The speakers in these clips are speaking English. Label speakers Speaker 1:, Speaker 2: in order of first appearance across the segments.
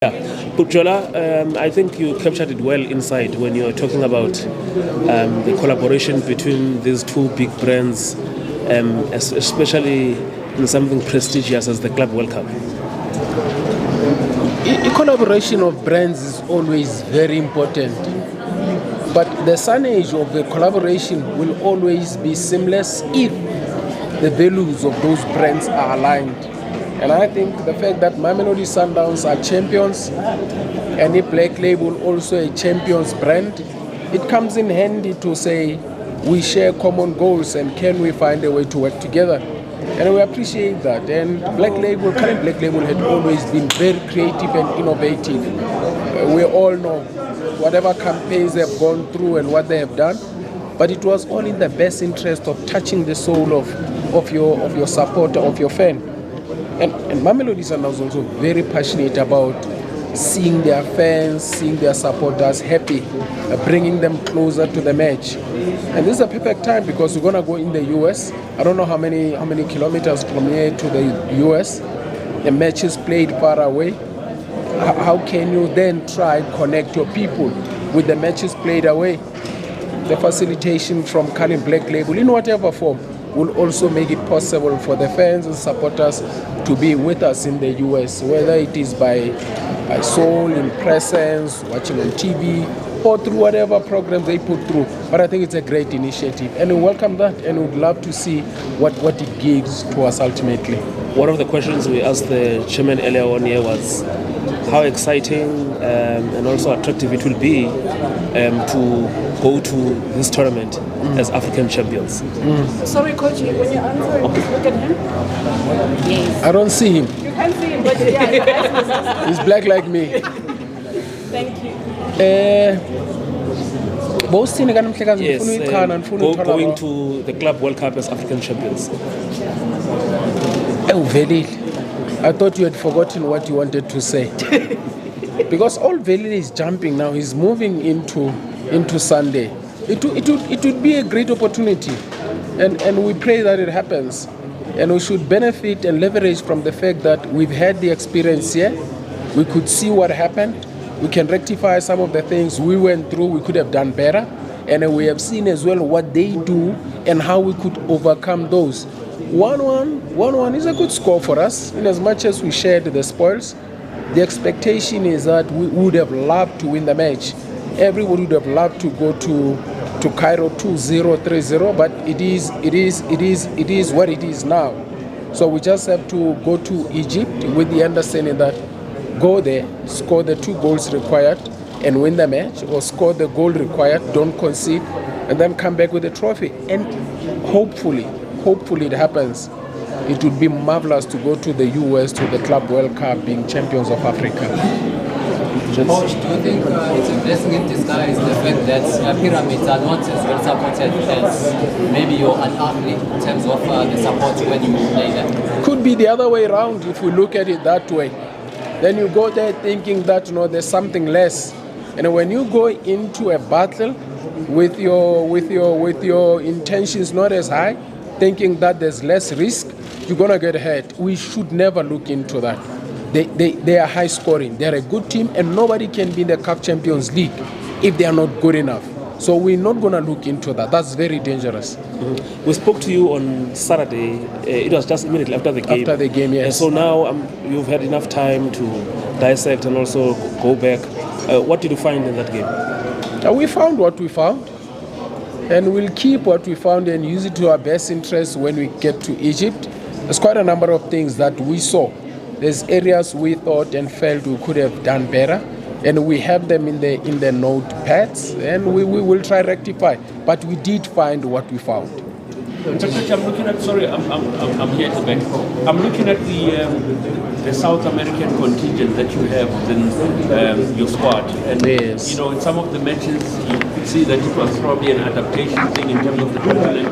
Speaker 1: Yeah, Putjola, I think you captured it well inside when you were talking about the collaboration between these two big brands, especially in something prestigious as the Club World Cup.
Speaker 2: The collaboration of brands is always very important, but the signage of the collaboration will always be seamless if the values of those brands are aligned. And I think the fact that Mamelodi Sundowns are champions and the Black Label also a champions brand, it comes in handy to say we share common goals and can we find a way to work together. And we appreciate that. And current Black Label had always been very creative and innovative. We all know whatever campaigns they have gone through and what they have done, but it was all in the best interest of touching the soul of your supporter, of your fan. And Mamelodi Sundowns also very passionate about seeing their fans, seeing their supporters happy, bringing them closer to the match. And this is a perfect time because we're going to go in the US. I don't know how many kilometers from here to the US. The match is played far away. How can you then try to connect your people with the matches played away? The facilitation from current Black Label in whatever form will also make it possible for the fans and supporters to be with us in the US, whether it is by soul, in presence, watching on TV, or through whatever programs they put through. But I think it's a great initiative, and we welcome that, and we'd love to see what it gives to us ultimately.
Speaker 1: One of the questions we asked the chairman earlier on here was how exciting and also attractive it will be to go to this tournament as African champions.
Speaker 3: Sorry, coach, when you answer, look at him. Yes.
Speaker 2: I don't see him.
Speaker 3: You can't see him, but yeah.
Speaker 2: He's black like me.
Speaker 3: Thank you.
Speaker 1: Going to the Club World Cup as African champions.
Speaker 2: Oh, Velile. I thought you had forgotten what you wanted to say. Because all Velile is jumping now, he's moving into Sunday. It would be a great opportunity, and we pray that it happens. And we should benefit and leverage from the fact that we've had the experience here. We could see what happened. We can rectify some of the things we went through. We could have done better. And we have seen as well what they do and how we could overcome those. 1-1 is a good score for us, in as much as we shared the spoils. The expectation is that we would have loved to win the match. Everybody would have loved to go to Cairo 2-0, 3-0, but it is what it is now. So we just have to go to Egypt with the understanding that go there, score the 2 goals required and win the match, or score the goal required, don't concede, and then come back with a trophy. And hopefully it happens. It would be marvelous to go to the US to the Club World Cup being champions of Africa.
Speaker 4: Coach, do you think it's a blessing in disguise the fact that pyramids are not as well supported as maybe you're an athlete in terms of the support when you play them?
Speaker 2: Could be the other way around if we look at it that way. Then you go there thinking that there's something less. And when you go into a battle with your intentions not as high, thinking that there's less risk, you're gonna get hurt. We should never look into that. They are high scoring. They're a good team, and nobody can be in the CAF Champions League if they are not good enough. So we're not going to look into that. That's very dangerous.
Speaker 1: Mm-hmm. We spoke to you on Saturday. It was just immediately after the game.
Speaker 2: After the game, yes.
Speaker 1: And so now you've had enough time to dissect and also go back. What did you find in that game?
Speaker 2: We found what we found. And we'll keep what we found and use it to our best interest when we get to Egypt. There's quite a number of things that we saw. There's areas we thought and felt we could have done better, and we have them in the notepads, and we will try to rectify. But we did find what we found.
Speaker 5: I'm looking at. Sorry, I'm here at the back. I'm looking at the South American contingent that you have within your squad, and
Speaker 2: yes.
Speaker 5: In some of the matches you could see that it was probably an adaptation thing in terms of the continent.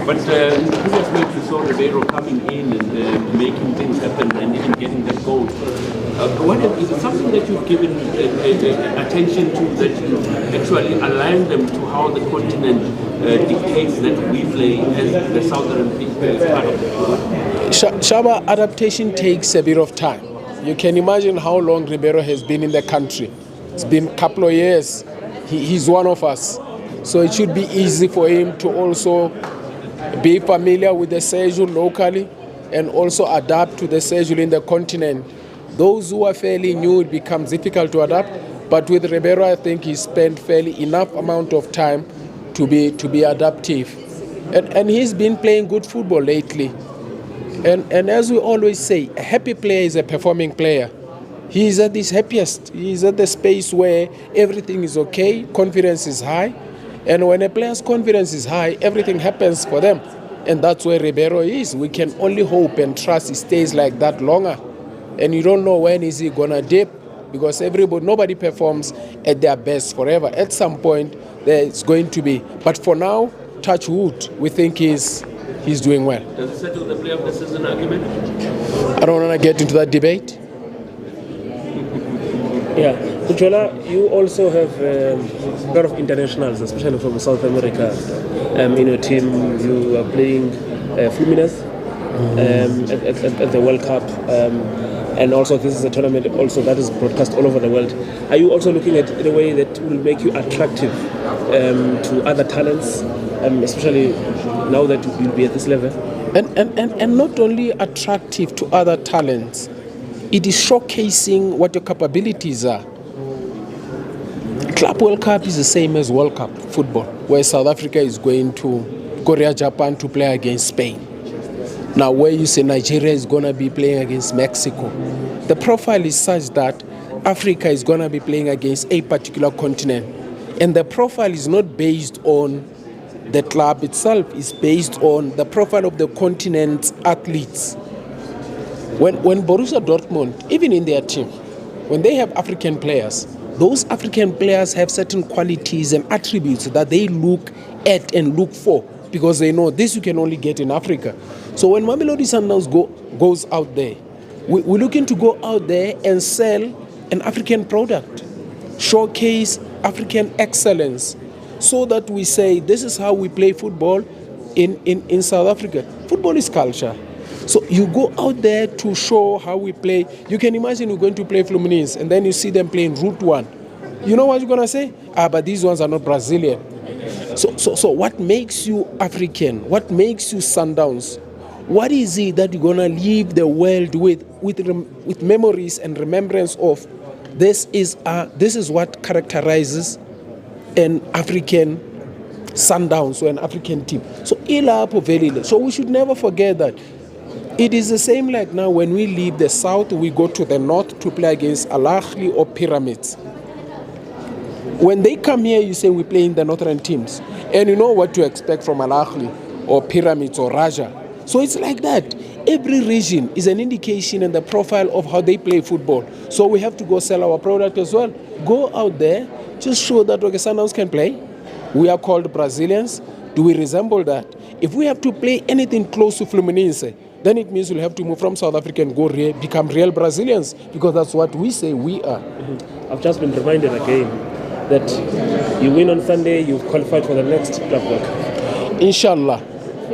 Speaker 5: But in the previous match, we saw Ribeiro coming in and making things happen and even getting that goal. Is it something that you've given attention to, that you actually align them to how the continent dictates that we play as the Southern part of the world?
Speaker 2: Shaba, adaptation takes a bit of time. You can imagine how long Ribeiro has been in the country. It's been a couple of years. He's one of us. So it should be easy for him to also be familiar with the schedule locally and also adapt to the schedule in the continent. Those who are fairly new, it becomes difficult to adapt. But with Ribeiro, I think he spent fairly enough amount of time to be adaptive. And he's been playing good football lately. And as we always say, a happy player is a performing player. He is at his happiest. He is at the space where everything is okay, confidence is high. And when a player's confidence is high, everything happens for them. And that's where Ribeiro is. We can only hope and trust he stays like that longer. And you don't know when is he going to dip, because nobody performs at their best forever. At some point, there's going to be. But for now, touch wood, we think he's doing well.
Speaker 5: Does it settle the player of the season argument?
Speaker 2: I don't want to get into that debate.
Speaker 1: Yeah, Ujola, you also have a lot of internationals, especially from South America. In your team, you are playing Fluminense at the World Cup, and also this is a tournament also that is broadcast all over the world. Are you also looking at it in a way that will make you attractive to other talents, especially now that you'll be at this level?
Speaker 2: And not only attractive to other talents, it is showcasing what your capabilities are. Club World Cup is the same as World Cup football, where South Africa is going to Korea, Japan to play against Spain. Now, where you say Nigeria is going to be playing against Mexico, the profile is such that Africa is going to be playing against a particular continent. And the profile is not based on the club itself, it's based on the profile of the continent's athletes. When Borussia Dortmund, even in their team, when they have African players, those African players have certain qualities and attributes that they look at and look for, because they know this you can only get in Africa. So when Mamelodi Sundowns goes out there, we're looking to go out there and sell an African product, showcase African excellence, so that we say this is how we play football in South Africa. Football is culture. So you go out there to show how we play. You can imagine you're going to play Fluminense and then you see them playing Route 1. You know what you're going to say? But these ones are not Brazilian. So what makes you African? What makes you Sundowns? What is it that you're going to leave the world with memories and remembrance of? This is what characterizes an African Sundowns or an African team. So we should never forget that. It is the same like now when we leave the south, we go to the north to play against Al Ahly or Pyramids. When they come here, you say we play in the northern teams. And you know what to expect from Al Ahly or Pyramids or Raja. So it's like that. Every region is an indication and the profile of how they play football. So we have to go sell our product as well. Go out there, just show that Sundowns can play. We are called Brazilians. Do we resemble that? If we have to play anything close to Fluminense, then it means we'll have to move from South Africa and become real Brazilians, because that's what we say we are.
Speaker 1: Mm-hmm. I've just been reminded again that you win on Sunday, you've qualified for the next Club World Cup.
Speaker 2: Inshallah.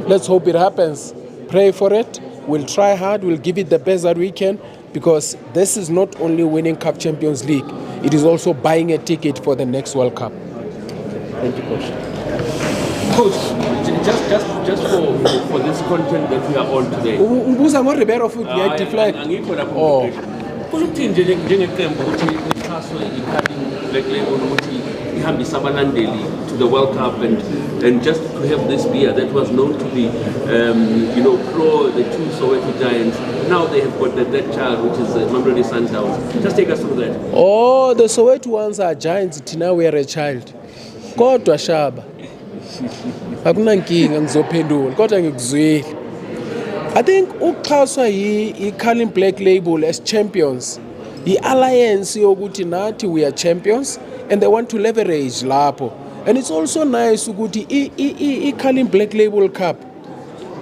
Speaker 2: Let's hope it happens. Pray for it. We'll try hard. We'll give it the best that we can, because this is not only winning Cup Champions League, it is also buying a ticket for the next World Cup.
Speaker 1: Thank you, Coach.
Speaker 5: Coach, just for this content that we are on today.
Speaker 2: Ubuza ngo Ribeiro foot ya deflect.
Speaker 5: Angikho lapho. Oh. Kusho ukuthi nje njengeqembu ukuthi ixhaso ikhadi Black Label ukuthi ihambisa abalandeli to the World Cup and just to have this beer that was known to be pro the two Soweto Giants. Now they have got that child which is Mamelodi Sundowns. Just take us through that.
Speaker 2: Oh, the Soweto ones are giants. Tina we are a child. Kodwa shaba. Akunankinga ngizophendula kodwa ngikuzwile. I think uxhaswa i-Carling Black Label as champions. I-alliance yokuthi nathi we are champions and they want to leverage lapho. And it's also nice ukuthi i-Carling Black Label Cup.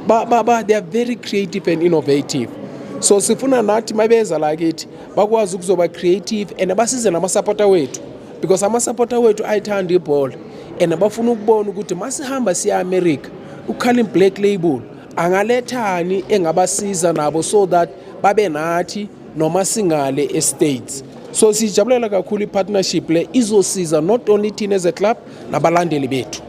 Speaker 2: But they are very creative and innovative. So sifuna nathi mabeza lakithi bakwazi ukuzoba creative and basize nama-supporter wethu, because ama-supporter wethu ayithanda ibhola. And abafuna ukubona ukuthi masihamba siya America, uCarling Black Label angalethani engabasiza nabo so that babe nathi noma singale estates. So sijabulela kakhulu i-partnership le izosiza not only thina as a club nabalandeli bethu.